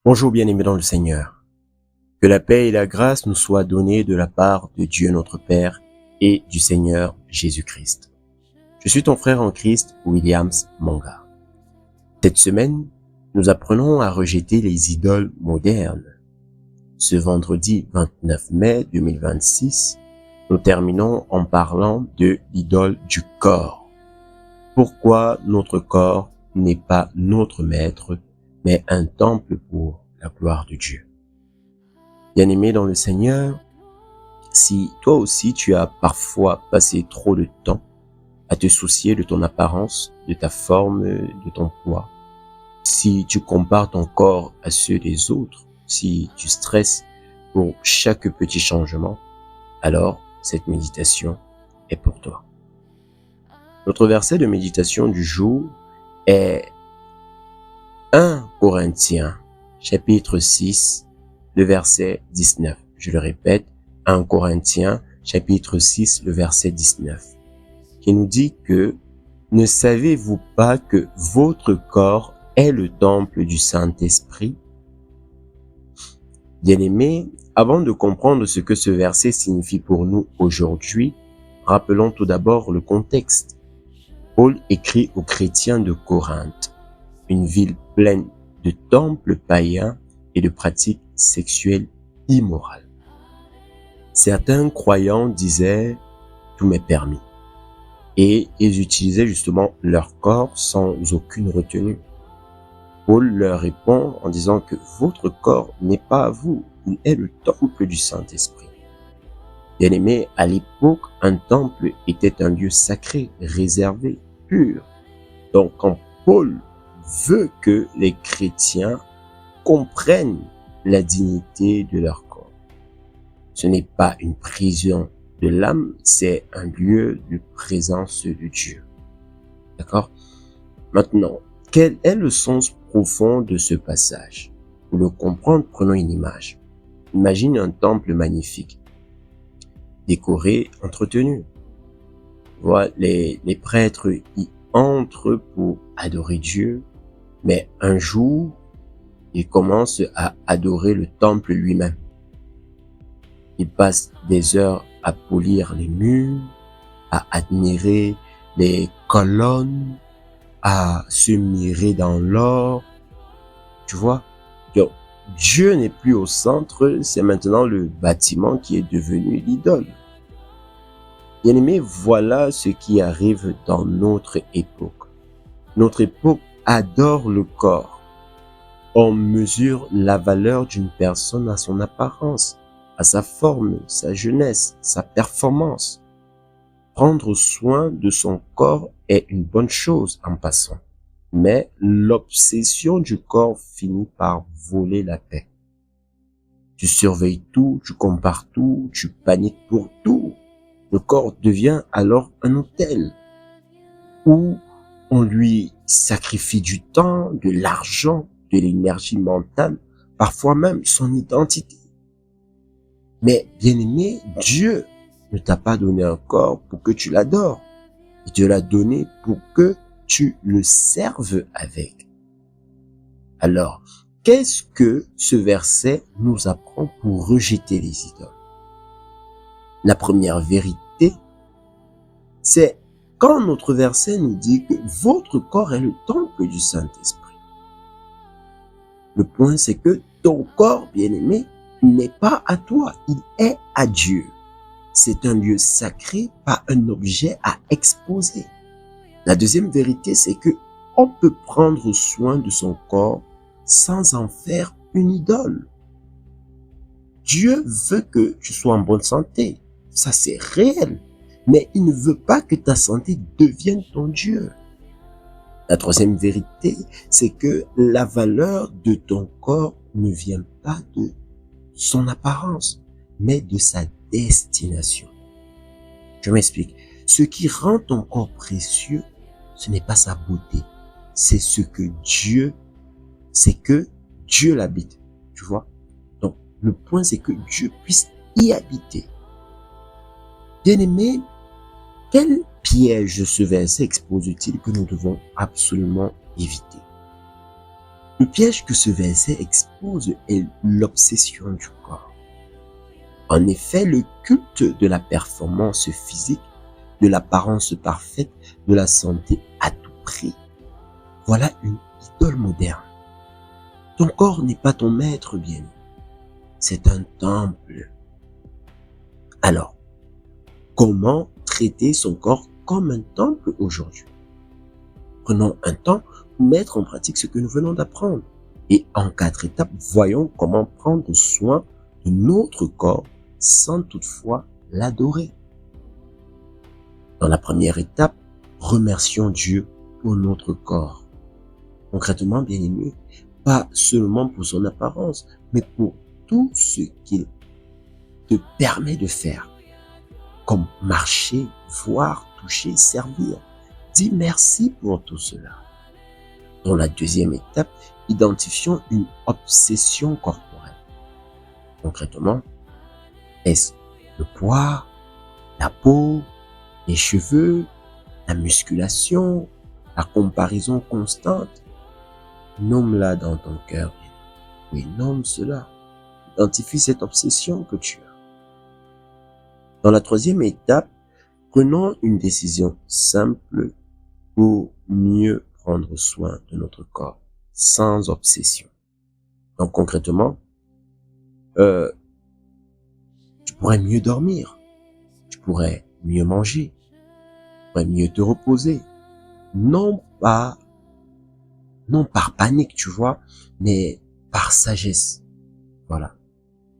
Bonjour bien-aimés dans le Seigneur. Que la paix et la grâce nous soient données de la part de Dieu notre Père et du Seigneur Jésus-Christ. Je suis ton frère en Christ, Williams Monga. Cette semaine, nous apprenons à rejeter les idoles modernes. Ce vendredi 29 mai 2026, nous terminons en parlant de l'idole du corps. Pourquoi notre corps n'est pas notre maître, mais un temple pour la gloire de Dieu. Bien-aimé dans le Seigneur, si toi aussi tu as parfois passé trop de temps à te soucier de ton apparence, de ta forme, de ton poids, si tu compares ton corps à ceux des autres, si tu stresses pour chaque petit changement, alors cette méditation est pour toi. Notre verset de méditation du jour est 1 Corinthiens, chapitre 6, le verset 19. Je le répète, 1 Corinthiens, chapitre 6, le verset 19, qui nous dit que « Ne savez-vous pas que votre corps est le temple du Saint-Esprit » Bien-aimés, avant de comprendre ce que ce verset signifie pour nous aujourd'hui, rappelons tout d'abord le contexte. Paul écrit aux chrétiens de Corinthe, une ville pleine de temples païens et de pratiques sexuelles immorales. Certains croyants disaient « tout m'est permis » et ils utilisaient justement leur corps sans aucune retenue. Paul leur répond en disant que votre corps n'est pas à vous, il est le temple du Saint-Esprit. Bien-aimés, à l'époque, un temple était un lieu sacré, réservé, pur. Donc quand Paul veut que les chrétiens comprennent la dignité de leur corps. Ce n'est pas une prison de l'âme, c'est un lieu de présence de Dieu. D'accord? Maintenant, quel est le sens profond de ce passage? Pour le comprendre, prenons une image. Imagine un temple magnifique, décoré, entretenu. Voilà, les prêtres y entrent pour adorer Dieu, mais un jour, ils commencent à adorer le temple lui-même. Ils passent des heures à polir les murs, à admirer les colonnes, à se mirer dans l'or. Tu vois? Donc, Dieu n'est plus au centre, c'est maintenant le bâtiment qui est devenu l'idole. Bien-aimés, voilà ce qui arrive dans notre époque. Notre époque adore le corps. On mesure la valeur d'une personne à son apparence, à sa forme, sa jeunesse, sa performance. Prendre soin de son corps est une bonne chose en passant, mais l'obsession du corps finit par voler la paix. Tu surveilles tout, tu compares tout, tu paniques pour tout. Le corps devient alors un hôtel où on lui sacrifie du temps, de l'argent, de l'énergie mentale, parfois même son identité. Mais bien-aimé, Dieu ne t'a pas donné un corps pour que tu l'adores. Il te l'a donné pour que tu le serves avec. Alors, qu'est-ce que ce verset nous apprend pour rejeter les idoles? La première vérité, c'est quand notre verset nous dit que votre corps est le temple du Saint-Esprit. Le point, c'est que ton corps, bien-aimé, n'est pas à toi, il est à Dieu. C'est un lieu sacré, pas un objet à exposer. La deuxième vérité, c'est que on peut prendre soin de son corps sans en faire une idole. Dieu veut que tu sois en bonne santé. Ça, c'est réel. Mais il ne veut pas que ta santé devienne ton Dieu. La troisième vérité, c'est que la valeur de ton corps ne vient pas de son apparence, mais de sa destination. Je m'explique. Ce qui rend ton corps précieux, ce n'est pas sa beauté. C'est que Dieu l'habite. Tu vois? Donc, le point, c'est que Dieu puisse y habiter. Bien-aimé, quel piège ce verset expose-t-il que nous devons absolument éviter? Le piège que ce verset expose est l'obsession du corps. En effet, le culte de la performance physique, de l'apparence parfaite, de la santé à tout prix. Voilà une idole moderne. Ton corps n'est pas ton maître, bien. C'est un temple. Alors, comment traiter son corps comme un temple aujourd'hui? Prenons un temps pour mettre en pratique ce que nous venons d'apprendre. Et en 4 étapes, voyons comment prendre soin de notre corps sans toutefois l'adorer. Dans la première étape, remercions Dieu pour notre corps. Concrètement, bien aimé, pas seulement pour son apparence, mais pour tout ce qu'il te permet de faire, comme marcher, voir, toucher, servir. Dis merci pour tout cela. Dans la deuxième étape, identifions une obsession corporelle. Concrètement, est-ce le poids, la peau, les cheveux, la musculation, la comparaison constante? Nomme-la dans ton cœur. Oui, nomme cela. Identifie cette obsession que tu as. Dans la troisième étape, prenons une décision simple pour mieux prendre soin de notre corps, sans obsession. Donc concrètement, tu pourrais mieux dormir, tu pourrais mieux manger, tu pourrais mieux te reposer. Non par panique, tu vois, mais par sagesse. Voilà.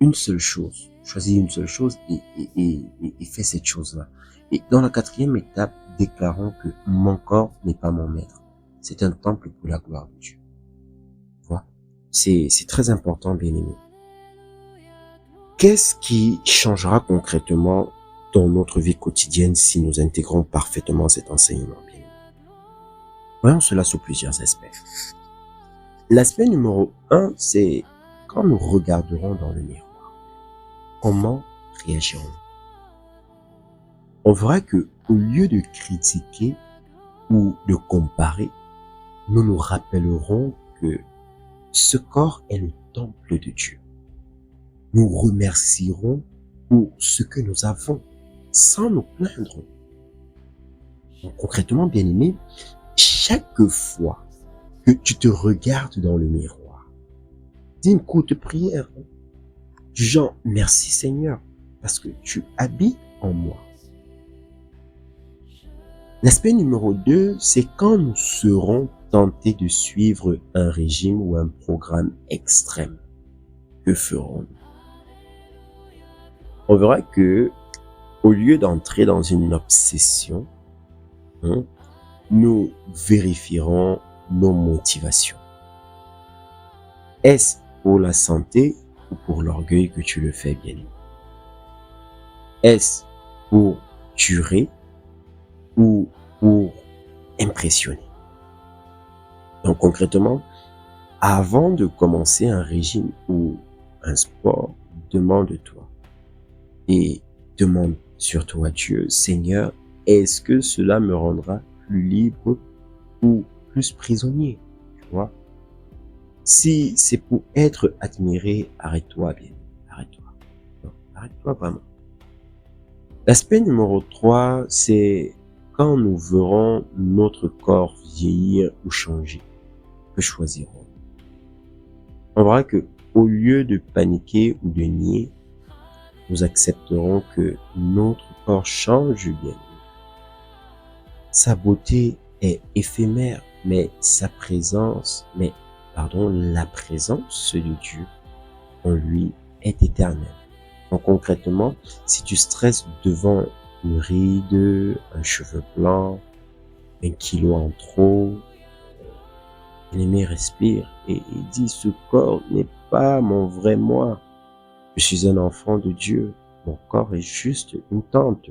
Une seule chose. Choisis une seule chose et fais cette chose-là. Et dans la quatrième étape, déclarons que mon corps n'est pas mon maître. C'est un temple pour la gloire de Dieu. Tu vois? C'est très important, bien aimé. Qu'est-ce qui changera concrètement dans notre vie quotidienne si nous intégrons parfaitement cet enseignement, bien aimé? Voyons cela sous plusieurs aspects. L'aspect numéro 1, c'est quand nous regarderons dans le miroir. Comment réagirons-nous? On verra que, au lieu de critiquer ou de comparer, nous nous rappellerons que ce corps est le temple de Dieu. Nous remercierons pour ce que nous avons, sans nous plaindre. Donc, concrètement, bien aimé, chaque fois que tu te regardes dans le miroir, dis une courte prière du genre « Merci Seigneur, parce que tu habites en moi ». L'aspect numéro 2, c'est quand nous serons tentés de suivre un régime ou un programme extrême. Que ferons-nous? On verra que, au lieu d'entrer dans une obsession, nous vérifierons nos motivations. Est-ce pour la santé ou pour l'orgueil que tu le fais, bien aimé? Est-ce pour durer ou pour impressionner? Donc concrètement, avant de commencer un régime ou un sport, demande-toi et demande surtout à Dieu, Seigneur, est-ce que cela me rendra plus libre ou plus prisonnier? Tu vois? Si c'est pour être admiré, arrête-toi bien, arrête-toi. Non, arrête-toi vraiment. L'aspect numéro 3, c'est quand nous verrons notre corps vieillir ou changer. Que choisirons? On verra que, au lieu de paniquer ou de nier, nous accepterons que notre corps change bien. Sa beauté est éphémère, mais la présence de Dieu en lui est éternelle. Donc concrètement, si tu stresses devant une ride, un cheveu blanc, 1 kilo en trop, bien-aimé, respire et dis, ce corps n'est pas mon vrai moi. Je suis un enfant de Dieu. Mon corps est juste une tente.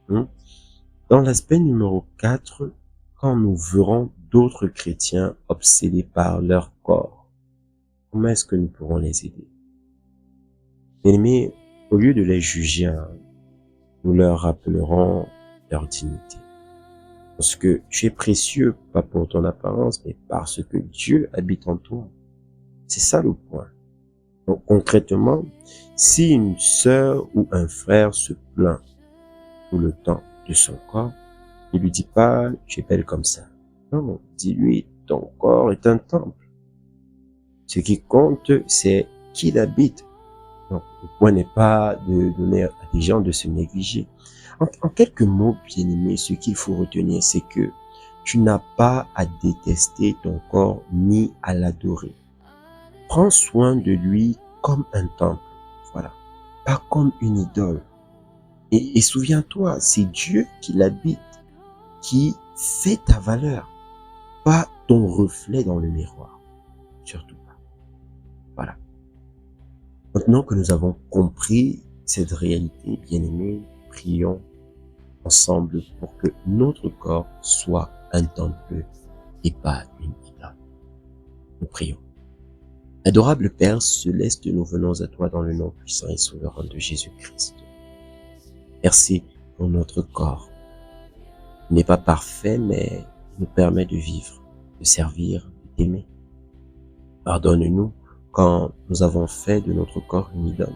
Dans l'aspect numéro 4, quand nous verrons d'autres chrétiens obsédés par leur corps, comment est-ce que nous pourrons les aider? Bien-aimés, au lieu de les juger, nous leur rappellerons leur dignité. Parce que tu es précieux, pas pour ton apparence, mais parce que Dieu habite en toi. C'est ça le point. Donc concrètement, si une sœur ou un frère se plaint tout le temps de son corps, ne lui dis pas tu es belle comme ça. Non, dis-lui ton corps est un temple. Ce qui compte, c'est qui l'habite. Donc le point n'est pas de donner à des gens de se négliger. En quelques mots, bien-aimé, ce qu'il faut retenir, c'est que tu n'as pas à détester ton corps ni à l'adorer. Prends soin de lui comme un temple, voilà, pas comme une idole. Et souviens-toi, c'est Dieu qui l'habite, qui fait ta valeur, pas ton reflet dans le miroir, surtout pas. Voilà. Maintenant que nous avons compris cette réalité, bien-aimés, prions ensemble pour que notre corps soit un temple et pas une idole. Nous prions. Adorable Père céleste, nous venons à toi dans le nom puissant et souverain de Jésus-Christ. Merci pour notre corps. Il n'est pas parfait, mais il nous permet de vivre, de servir, d'aimer. Pardonne-nous quand nous avons fait de notre corps une idole,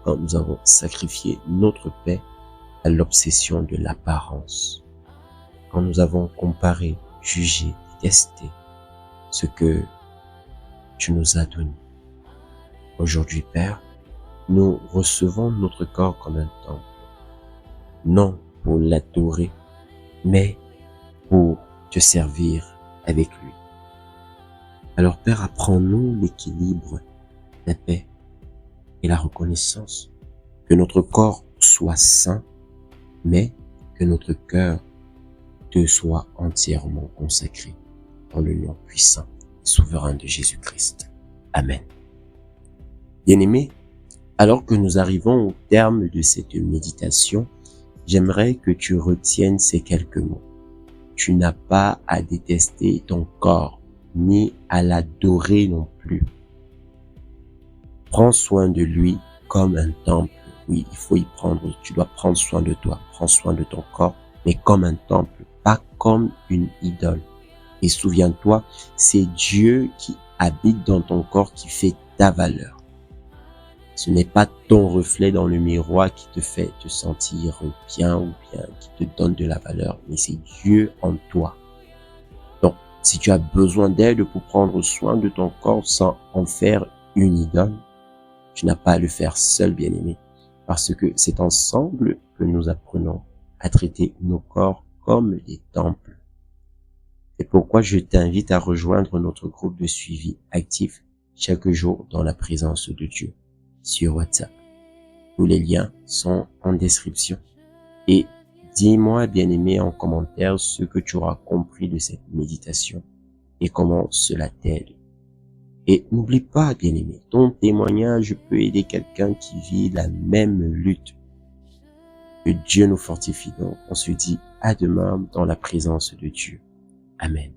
quand nous avons sacrifié notre paix à l'obsession de l'apparence, quand nous avons comparé, jugé, détesté ce que tu nous as donné. Aujourd'hui, Père, nous recevons notre corps comme un temple, non pour l'adorer, mais pour te servir avec lui. Alors, Père, apprends-nous l'équilibre, la paix et la reconnaissance, que notre corps soit saint, mais que notre cœur te soit entièrement consacré dans le nom puissant et souverain de Jésus-Christ. Amen. Bien-aimés, alors que nous arrivons au terme de cette méditation, j'aimerais que tu retiennes ces quelques mots. Tu n'as pas à détester ton corps, ni à l'adorer non plus. Prends soin de lui comme un temple. Oui, il faut y prendre, tu dois prendre soin de toi, prends soin de ton corps, mais comme un temple, pas comme une idole. Et souviens-toi, c'est Dieu qui habite dans ton corps qui fait ta valeur. Ce n'est pas ton reflet dans le miroir qui te fait te sentir bien ou bien qui te donne de la valeur, mais c'est Dieu en toi. Donc, si tu as besoin d'aide pour prendre soin de ton corps sans en faire une idole, tu n'as pas à le faire seul, bien-aimé, parce que c'est ensemble que nous apprenons à traiter nos corps comme des temples. C'est pourquoi je t'invite à rejoindre notre groupe de suivi actif chaque jour dans la présence de Dieu sur WhatsApp. Tous les liens sont en description. Et dis-moi, bien-aimé, en commentaire ce que tu auras compris de cette méditation et comment cela t'aide. Et n'oublie pas, bien-aimé, ton témoignage peut aider quelqu'un qui vit la même lutte. Que Dieu nous fortifie donc. On se dit à demain dans la présence de Dieu. Amen.